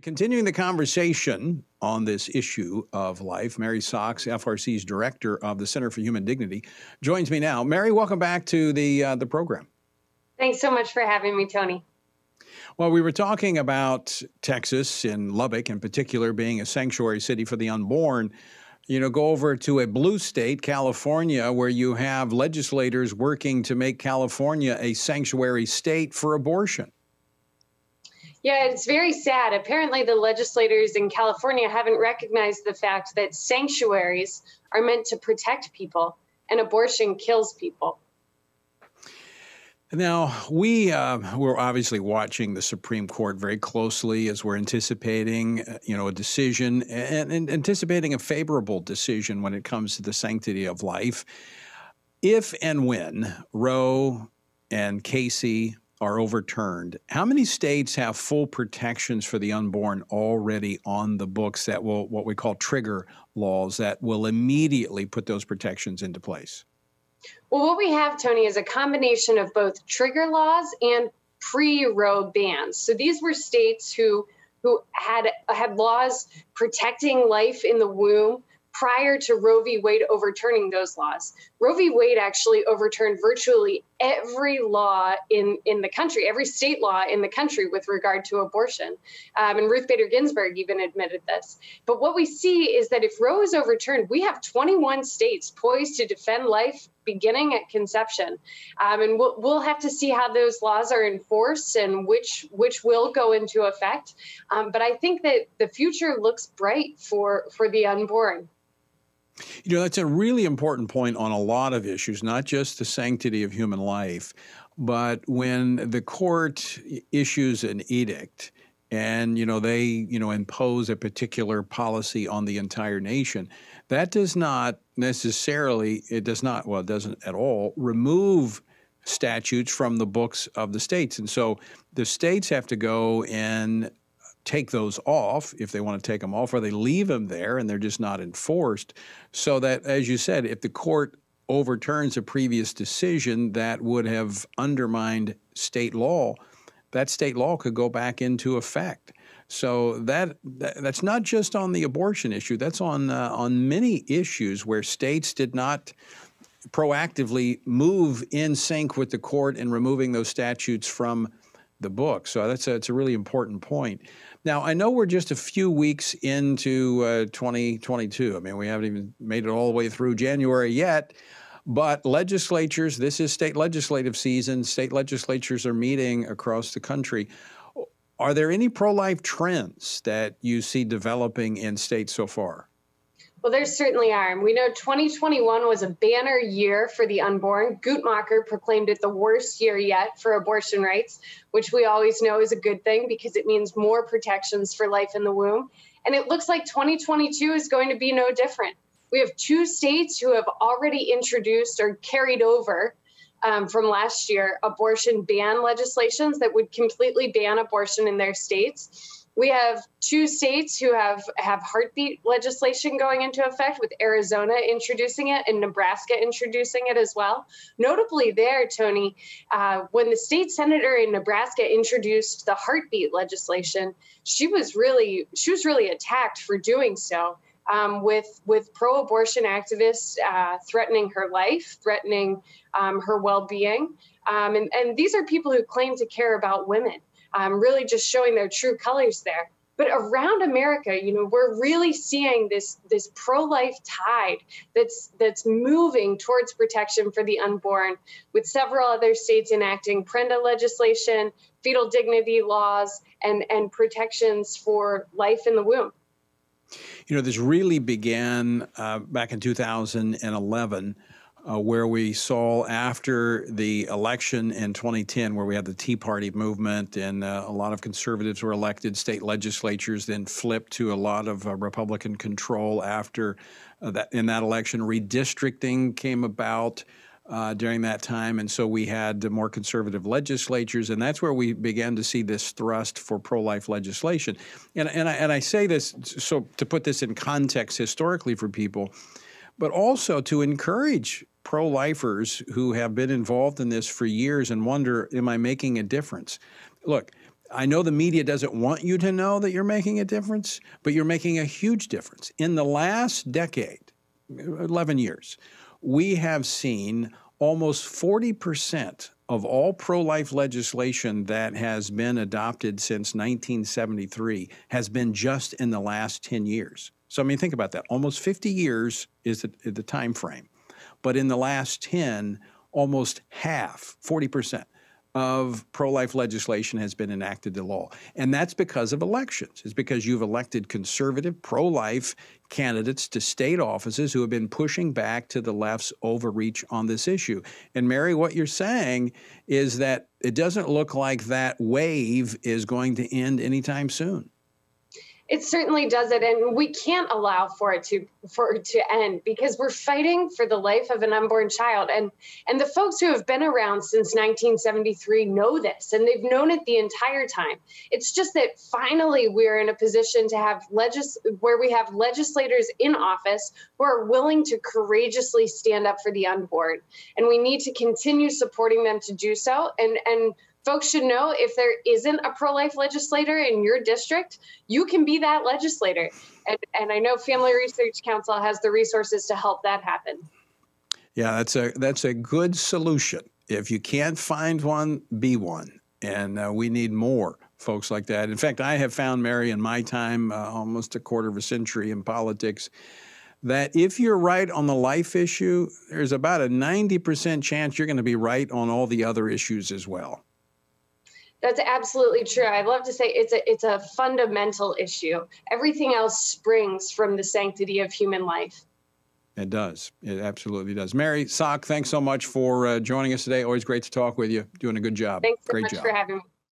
Continuing the conversation on this issue of life, Mary Szoch, FRC's director of the Center for Human Dignity, joins me now. Mary, welcome back to the program. Thanks so much for having me, Tony. Well, we were talking about Texas and Lubbock in particular being a sanctuary city for the unborn. Go over to a blue state, California, where you have legislators working to make California a sanctuary state for abortion. Yeah, it's very sad. Apparently, the legislators in California haven't recognized the fact that sanctuaries are meant to protect people, and abortion kills people. Now, we're obviously watching the Supreme Court very closely as we're anticipating, a decision and anticipating a favorable decision when it comes to the sanctity of life. If and when Roe and Casey are overturned, how many states have full protections for the unborn already on the books that will, what we call trigger laws, that will immediately put those protections into place? Well, what we have, Tony, is a combination of both trigger laws and pre-Roe bans. So these were states who had laws protecting life in the womb prior to Roe v. Wade overturning those laws. Roe v. Wade actually overturned virtually every law in the country, every state law in the country with regard to abortion. And Ruth Bader Ginsburg even admitted this. But what we see is that if Roe is overturned, we have 21 states poised to defend life beginning at conception. And we'll have to see how those laws are enforced and which will go into effect. But I think that the future looks bright for the unborn. That's a really important point on a lot of issues, not just the sanctity of human life, but when the court issues an edict and, they, impose a particular policy on the entire nation, that does not necessarily, it doesn't at all remove statutes from the books of the states. And so the states have to go and take those off if they want to take them off, or they leave them there and they're just not enforced. So that, as you said, if the court overturns a previous decision that would have undermined state law, that state law could go back into effect. So that's not just on the abortion issue. That's on many issues where states did not proactively move in sync with the court in removing those statutes from the book. So it's a really important point. Now, I know we're just a few weeks into 2022. I mean, we haven't even made it all the way through January yet, but legislatures, this is state legislative season. State legislatures are meeting across the country. Are there any pro-life trends that you see developing in states so far? Well, there certainly are. And we know 2021 was a banner year for the unborn. Guttmacher proclaimed it the worst year yet for abortion rights, which we always know is a good thing because it means more protections for life in the womb. And it looks like 2022 is going to be no different. We have 2 states who have already introduced or carried over from last year abortion ban legislations that would completely ban abortion in their states. We have 2 states who have heartbeat legislation going into effect, with Arizona introducing it and Nebraska introducing it as well. Notably there, Tony, when the state senator in Nebraska introduced the heartbeat legislation, she was really attacked for doing so, with pro-abortion activists threatening her life, threatening her well-being. And these are people who claim to care about women. Really just showing their true colors there. But around America, we're really seeing this pro-life tide that's moving towards protection for the unborn, with several other states enacting Prenda legislation, fetal dignity laws, and protections for life in the womb. This really began back in 2011. Where we saw after the election in 2010, where we had the Tea Party movement and a lot of conservatives were elected, state legislatures then flipped to a lot of Republican control after that. In that election, redistricting came about during that time, and so we had more conservative legislatures, and that's where we began to see this thrust for pro-life legislation. And I say this so to put this in context historically for people, but also to encourage pro-lifers who have been involved in this for years and wonder, am I making a difference? Look, I know the media doesn't want you to know that you're making a difference, but you're making a huge difference. In the last decade, 11 years, we have seen almost 40% of all pro-life legislation that has been adopted since 1973 has been just in the last 10 years. So, I mean, think about that. Almost 50 years is the time frame. But in the last 10, almost half, 40%, of pro-life legislation has been enacted to law. And that's because of elections. It's because you've elected conservative, pro-life candidates to state offices who have been pushing back to the left's overreach on this issue. And Mary, what you're saying is that it doesn't look like that wave is going to end anytime soon. It certainly doesn't, and we can't allow for it to end, because we're fighting for the life of an unborn child. And the folks who have been around since 1973 know this, and they've known it the entire time. It's just that finally we're in a position to have where we have legislators in office who are willing to courageously stand up for the unborn, and we need to continue supporting them to do so. And folks should know, if there isn't a pro-life legislator in your district, you can be that legislator. And I know Family Research Council has the resources to help that happen. Yeah, that's a good solution. If you can't find one, be one. And we need more folks like that. In fact, I have found, Mary, in my time, almost a quarter of a century in politics, that if you're right on the life issue, there's about a 90% chance you're going to be right on all the other issues as well. That's absolutely true. I'd love to say it's a fundamental issue. Everything else springs from the sanctity of human life. It does. It absolutely does. Mary Szoch, thanks so much for joining us today. Always great to talk with you. Doing a good job. Thanks so Great much job. for having me.